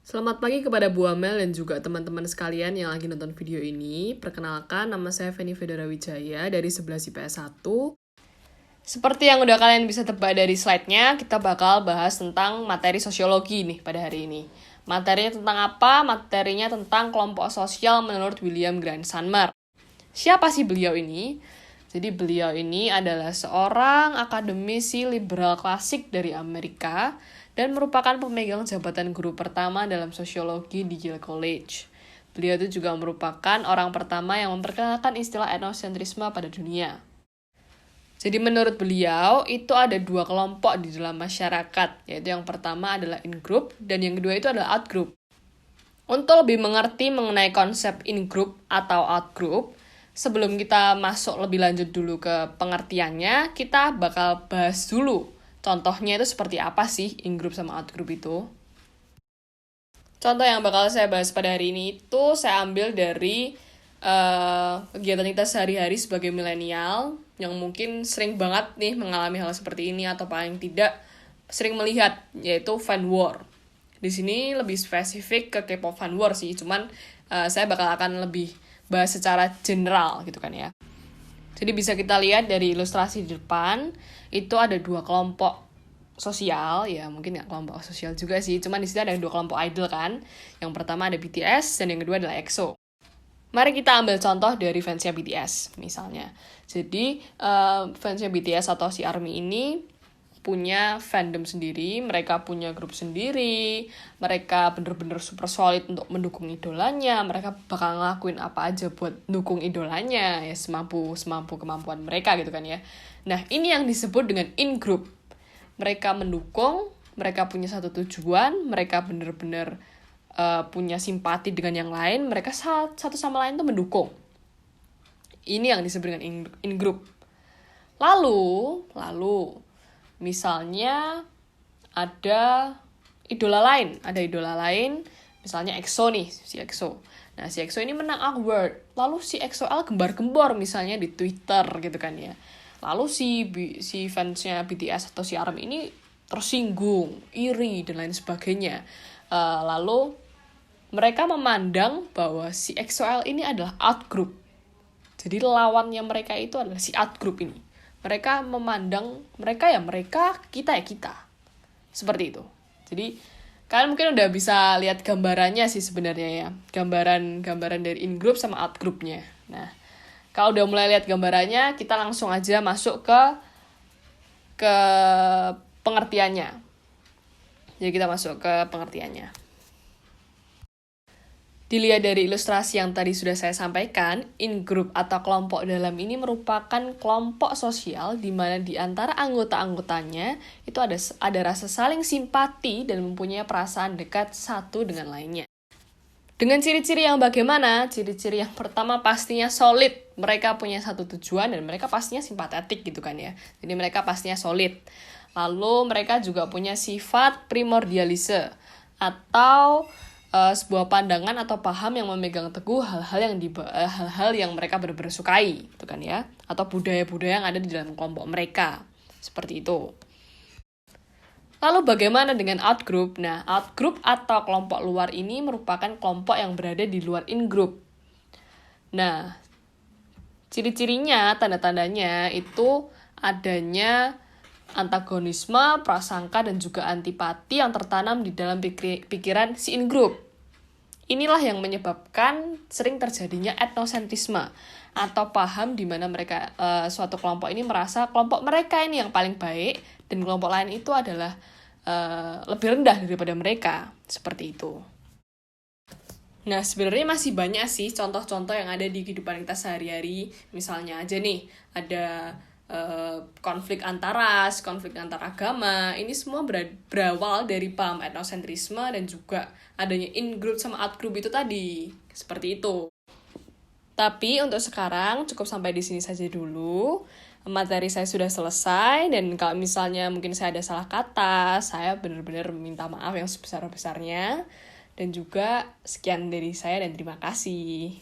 Selamat pagi kepada Bu Amel dan juga teman-teman sekalian yang lagi nonton video ini. Perkenalkan, nama saya Feni Federa Wijaya dari 11 IPS 1. Seperti yang udah kalian bisa tebak dari slide-nya, kita bakal bahas tentang materi sosiologi nih pada hari ini. Materinya tentang apa? Materinya tentang kelompok sosial menurut William Grant Sandmer. Siapa sih beliau ini? Jadi beliau ini adalah seorang akademisi liberal klasik dari Amerika dan merupakan pemegang jabatan guru pertama dalam sosiologi di Yale College. Beliau itu juga merupakan orang pertama yang memperkenalkan istilah etnosentrisme pada dunia. Jadi menurut beliau, itu ada dua kelompok di dalam masyarakat, yaitu yang pertama adalah in-group, dan yang kedua itu adalah out-group. Untuk lebih mengerti mengenai konsep in-group atau out-group, sebelum kita masuk lebih lanjut dulu ke pengertiannya, kita bakal bahas dulu contohnya itu seperti apa sih in-group sama out-group itu. Contoh yang bakal saya bahas pada hari ini itu saya ambil dari kegiatan kita sehari-hari sebagai milenial yang mungkin sering banget nih mengalami hal seperti ini atau paling tidak sering melihat, yaitu fan war. Di sini lebih spesifik ke K-pop fan war sih, cuman saya bakal akan lebih bahas secara general gitu kan ya. Jadi bisa kita lihat dari ilustrasi di depan, itu ada dua kelompok sosial, ya mungkin nggak kelompok sosial juga sih, cuman di sini ada dua kelompok idol kan. Yang pertama ada BTS dan yang kedua adalah EXO. Mari kita ambil contoh dari fansnya BTS misalnya. Jadi fansnya BTS atau si ARMY ini punya fandom sendiri, mereka punya grup sendiri, mereka bener-bener super solid untuk mendukung idolanya, mereka bakal ngelakuin apa aja buat dukung idolanya, ya semampu kemampuan mereka gitu kan ya. Nah, ini yang disebut dengan in-group. Mereka mendukung, mereka punya satu tujuan, mereka bener-bener punya simpati dengan yang lain, mereka satu sama lain tuh mendukung. Ini yang disebut dengan in-group. Lalu, misalnya ada idola lain, misalnya EXO nih, si EXO. Nah, si EXO ini menang award. Lalu si EXO-L gembar-gembor misalnya di Twitter gitu kan ya. Lalu si fansnya BTS atau si ARMY ini tersinggung, iri, dan lain sebagainya. Lalu mereka memandang bahwa si EXO-L ini adalah out group. Jadi lawannya mereka itu adalah si out group ini. Mereka memandang mereka, kita ya kita. Seperti itu. Jadi kalian mungkin udah bisa lihat gambarannya sih sebenarnya ya. Gambaran dari in group sama out groupnya. Nah, kalau udah mulai lihat gambarannya, kita langsung aja masuk ke pengertiannya. Jadi kita masuk ke pengertiannya. Dilihat dari ilustrasi yang tadi sudah saya sampaikan, in-group atau kelompok dalam ini merupakan kelompok sosial di mana di antara anggota-anggotanya itu ada rasa saling simpati dan mempunyai perasaan dekat satu dengan lainnya. Dengan ciri-ciri yang bagaimana? Ciri-ciri yang pertama pastinya solid. Mereka punya satu tujuan dan mereka pastinya simpatetik gitu kan ya. Jadi mereka pastinya solid. Lalu mereka juga punya sifat primordialise atau sebuah pandangan atau paham yang memegang teguh hal-hal yang mereka benar-benar sukai, gitu kan ya, atau budaya-budaya yang ada di dalam kelompok mereka, seperti itu. Lalu bagaimana dengan out-group? Nah, out-group atau kelompok luar ini merupakan kelompok yang berada di luar in-group. Nah, ciri-cirinya, tanda-tandanya itu adanya antagonisme, prasangka, dan juga antipati yang tertanam di dalam pikiran si in-group. Inilah yang menyebabkan sering terjadinya etnosentrisme atau paham di mana mereka suatu kelompok ini merasa kelompok mereka ini yang paling baik dan kelompok lain itu adalah lebih rendah daripada mereka, seperti itu. Nah, sebenarnya masih banyak sih contoh-contoh yang ada di kehidupan kita sehari-hari. Misalnya aja nih, ada konflik antar ras, konflik antar agama, ini semua berawal dari paham etnosentrisme dan juga adanya in-group sama out-group itu tadi, seperti itu. Tapi untuk sekarang cukup sampai di sini saja dulu. Materi saya sudah selesai dan kalau misalnya mungkin saya ada salah kata, saya benar-benar minta maaf yang sebesar-besarnya. Dan juga sekian dari saya dan terima kasih.